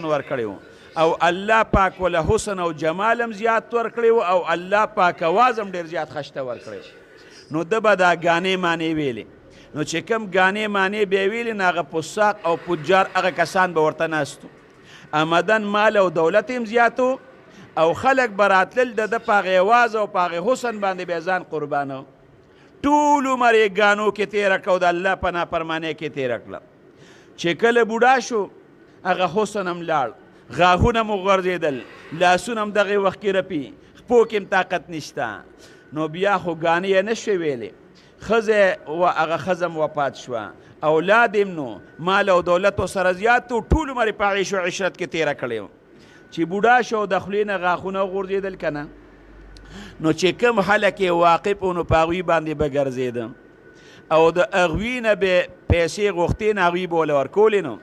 ورکړی و او الله پاک وله حسن او جمال هم زیات ورکړی و او الله پاک اواز هم ډېر زیات خشته ورکړی و. نو ده به دا ګانې مانې ویلې. نو چې کوم ګانې مانې به یې ویلې نو هغه فساق او پجار هغه کسان به ورته ناست و. آمدن مال او دولت هم زیات و او خلک به راتلل د ده په هغې اواز او په هغې حسن باندې به یې ځان قربانه. ټول عمر یې ګانو کې تېره کړه او د الله په نافرمانۍ کې تېره کړه. چې کله بوډا شو هغه حسن هم لاړ، غاښونه مو غورځېدل، لاسونه هم دغې وخت کې رپي، پښو کې هم طاقت نشته. نو بیا خو ګانې یې نه شوې ویلې. ښځه هغه ښځه هم وفات شوه، اولاد یې نو مال او دولت ورسره زیات و، ټول عمر یې په عیش و عشرت کې تېره کړی و. چې بوډا شو د خولې نه غاښونه وغورځېدل که نه، نو چې کوم خلک یې واقف و نو په هغوی باندې به ګرځېده او د هغوی نه به پیسې غوښتې نه هغوی به ورله ورکولې. نو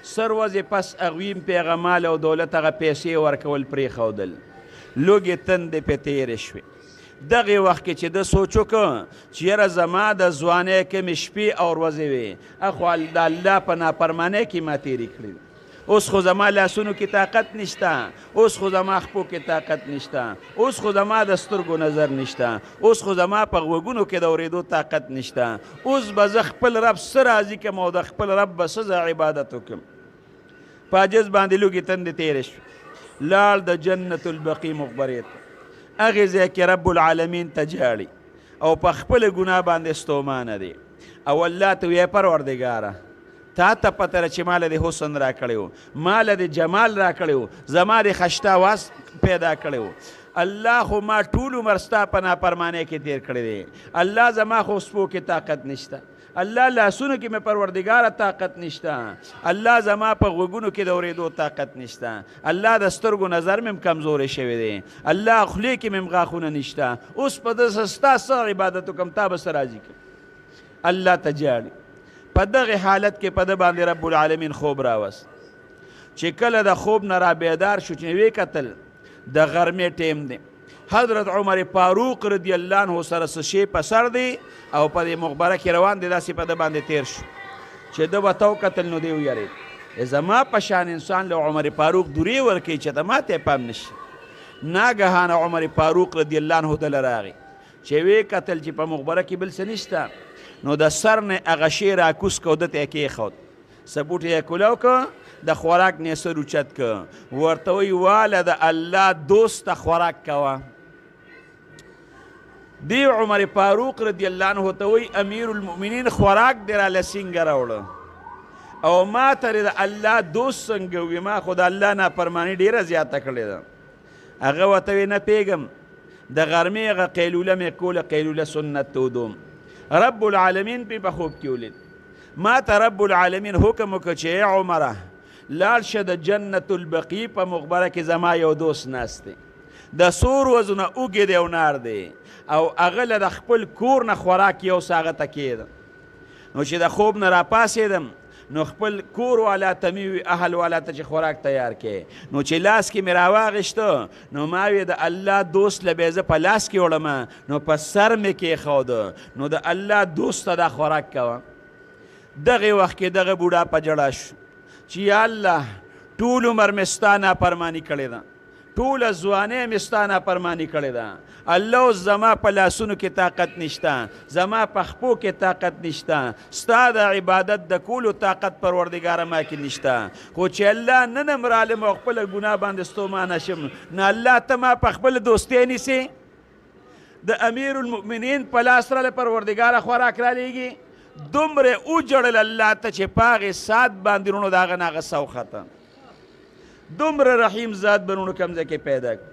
سر ورځې پس هغوی هم پې هغه مال او دولت هغه پیسې ورکول پرېښودل، لوږې تندې پې تېرې شوې. دغې وخت کې چې ده سوچ وکړه چې یاره زما د ځوانۍ کمې شپې او ورځې وې اخو د الله په نافرمانۍ کې ما تېرې کړي. اوس خو زما لاسونو کې طاقت نشته، اوس خو زما خپو کې طاقت نشته، اوس خو زما د سترګو نظر نشته، اوس خو زما په غوږونو کې د اورېدو طاقت نشته. اوس به زه خپل رب څه راضي کړم او د خپل رب به څه زه عبادت وکړم. په عجز باندې لوږې تندې تېرې شوې، لاړ د جنت البقي مقبرې ته. هغې ځای کې رب العالمین ته جاړي او په خپله ګناه باندې ستومانه دی او الله ته ویې پروردګاره تا ته پته ده چې ماله دې حسن را کړی و، ماله دې جمال را کړی و، زما دې خشته آواز پیدا کړی و. الله خو ما ټول عمر ستا په نافرمانۍ کې تېر کړی دی. الله زما خو سپو کې طاقت نشته، الله لاسونو کې مې پروردګاره طاقت نشته، الله زما په غوږونو کې د اورېدو طاقت نشته، الله د سترګو نظر مې کمزوری شوی دی، الله خولې کې مې غاښونه نشته. اوس په داسې ستا څه عبادت وکړم تا به څه راضي کړم. الله ته جاړي. په دغې حالت کې په ده باندې رب العالمین خوب راوست. چې کله د خوب نه را بیدار شو چې ویې کتل د غرمې ټیم دی، حضرت عمر فاروق رضی الله عنه سره څه شی په سر دی او په دې مقبره کې روان دی، داسې په ده باندې تېر شو. چې ده ورته وکتل نو دی ویرېد. زما په شان انسان له عمر فاروق دورې ورکوي چې ته ما ته یې پام نشي. ناګهانه عمر فاروق رضی الله عنه دله راغی چې ویې کتل چې په مقبره کې بل څه نشته، نو د سر نه هغه شی راکوس که ده ته یې کېښود، څه بوټی یې کولاو که د خوراک نه یې سر اوچت که، ورته وایي واله د الله دوست ته خوراک کوه. دی عمر فاروق رضی الله عنه ته وایي امیر المؤمنین خوراک دې راله سینګه راوړه او ما ته د الله دوست څنګه وي، ما خو د الله نافرماني ډېره زیاته کړې ده. هغه ورته وایي نه پوهېږم، د غرمې هغه قیلوله مې کوله، قیلوله سنت تودوم. رب العالمین پې په خوب کې ولید. ما ته رب العالمین حکم وکړه چې ای عمره لاړ شه د جنت البقي په مقبره کې زما یو دوست ناست دی، د څو ورځو نه اوږې دی او نار دی او هغه له د خپل کور نه خوراک یو څه هغه ته کېده. نو چې د خوب نه راپاڅېدم نو خپل کور والا ته مې وي اهل والا ته چې خوراک تیار کړې، نو چې لاس کې مې راواغېشته نو ما وی د الله دوست له به زه په لاس کې وړم، نو په سر مې کېښوده، نو د الله دوست ته دا خوراک کوه. دغې وخت کې دغه بوډا په جړه شو چې یا الله ټول عمر مې ستا نافرماني کړې ده، ټوله ځوانۍ مې ستا نافرماني کړې ده. الله اوس زما په لاسونو کې طاقت نشته، زما په خپو کې طاقت نشته، ستا د عبادت د کولو طاقت پروردګاره ما کې نشته. خو چې الله نن هم رالم او خپله ګناه باندې ستومانه شم، نه الله ته ما په خپله دوستۍ نیسې. د امیر المؤمنین په لاس راله پروردګاره خوراک رالیږي. دومره وجړل الله ته چې په هغې ساعت باندې رونو د هغه نه هغه سا وخته. دومره رحیم ذات به رونو کوم ځای کې پیدا کړي.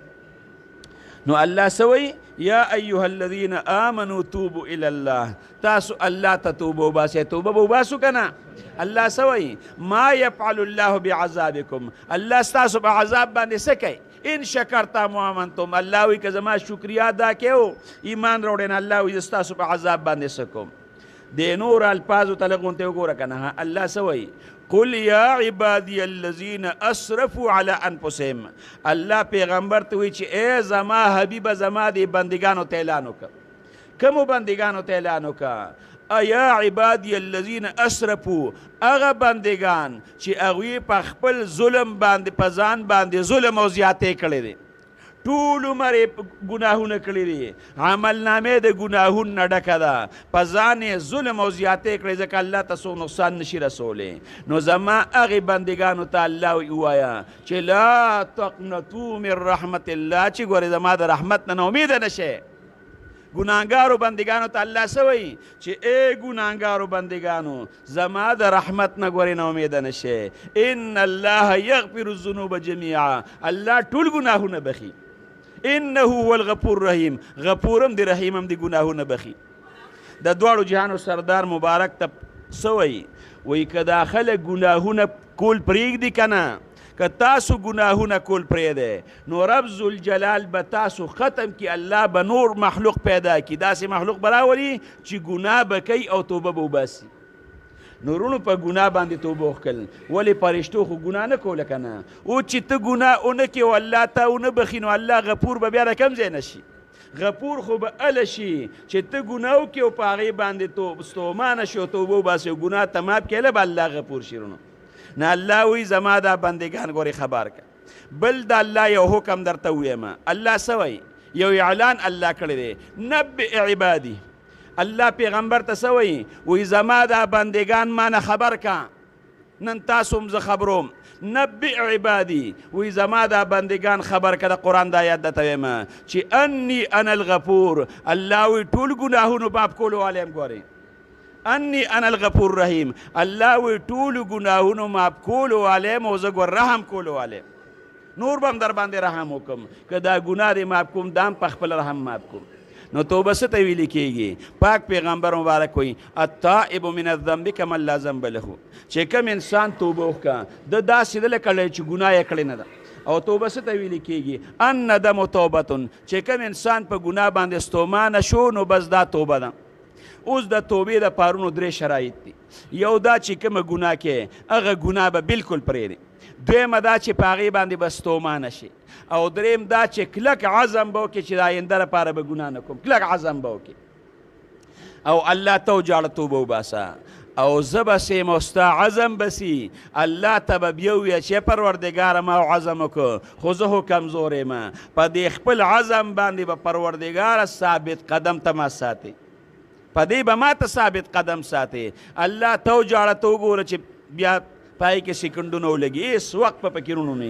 نو الله څه وایي یا ایها الذین آمنوا توبوا الی الله، تاسو الله ته توبه وباسئ. توبه به وباسو که نه؟ الله څه وایي ما یفعل الله بعذابکم، الله ستاسو په عذاب باندې څه کوي؟ ان شکرتم وآمنتم، الله وایي که زما شکریا ادا کړې او ایمان راوړې نه الله وایي زه ستاسو په عذاب باندې څه کوم. د نور الفاظو ته لږ غونتې وګوره که نه. الله څه وایي قل یا عبادی الذین اسرفوا علی انفسهم، الله پیغمبر ته وایي چې ای زما حبیبه زما د بندګانو ته اعلان وکړه. کومو بندګانو ته اعلان وکړه؟ ایا عبادی الذین اسرفوا هغه بندگان چې هغوی په خپل ظلم باندې په ځان باندې ظلم او زیاتې کړی دی ټول عمر یې ګناهونه کړي دي عملنامې د ګناهونو نه ډکه ده په ځان یې ظلم او زیاتې کړی ځکه الله ته څوک نقصان نشي رسولی نو زما هغې بندګانو ته الله ووایه چې لا تقنطوا من رحمت الله چې ګورې زما د رحمت نه امیده نشئ ګناهګارو بندګانو ته الله څه وایي چې ای ګناهګارو بندګانو زما د رحمت نه ګورې نه امیده نشئ ان الله یغفر الذنوب جمیعا الله ټول ګناهونه بخي انه هو الغفور الرحیم غفورم دی رحیمم دی ګناهونه بخي د دواړو جهانو سردار مبارک ته څه وایي وایي که دا خلک ګناهونه کول پرېږدي که نه که تاسو ګناهونه کول پرېږدی نو رب ذوالجلال به تاسو ختم کي الله به نور مخلوق پیدا کي داسې مخلوق به راولي چې ګناه به کوي او توبه به وباسي نورونو په ګناه باندې توبه وکړل ولې فرشتو خو ګناه نه کوله که نه او چې ته ګناه ونه کړې او الله تا ونه بخي نو الله غفور به بیا د کوم ځای نه شي غفور خو به اله شي چې ته ګناه وکړې او په هغې باندې ستومانه شي او توبه وباسي او ګناه ته ماف کړله به الله غفور شي رونو نه الله وی زما دا بندگان ګورې خبر که بل د الله یو حکم درته وویم الله څه وایي یو اعلان الله کړی دی نبئ عبادي الله پیغمبر ته څه وایي وایي زما دا بندگان ما نه خبر که نن تاسو هم زه خبروم نبئ عبادي وی زما دا بندگان خبر که د قرآن د آیات درته ویم چې انی انا الغفور الله وی ټول ګناهونو باب کولو والی یم ګورئ انی انا الغفور الرحیم الله وی ټولو ګناهونو معاف کولو والی یم او زه ګور رحم کولو والی یم نور به هم در باندې رحم وکړم که دا ګناه دې معاف کوم دا هم په خپل رحم معاف کوم نو توبه څه ته ویلې کېږي پاک پیغمبر مبارک وایي التائب من الذنب کمن لا ذنب له چې کوم انسان توبه وکړه د داسې ده لکه چې ګناه یې کړې نه ده او توبه څه ته ویلې کېږي الندم توبتون چې کوم انسان په ګناه باندې ستومانه شو نو بس دا توبه ده اوس د توبې د پارونو درې شرایط دي یو دا چې کومه ګناه کې هغه ګناه به بالکل پرېږدي دویمه دا چې په هغې باندې به ستومانه شي او دریم دا چې کلک عزم به وکړي چې د آینده لپاره به ګناه نه کوم کلک عزم به وکړي او الله ته وجاړه توبه وباسه او زه به سیم او ستا عزم به سي الله ته به بیا ووایه چې پروردګاره ما عزم وکړه خو زه خو کمزور یم په دې خپل عزم باندې به پروردګاره ثابت قدم ته ما ساتي په دې به ما ته ثابت قدم ساتي الله ته وجاړه ته وګوره چې بیا پای کې سکندونه ولګي هېڅ وخت په پکې رونو نه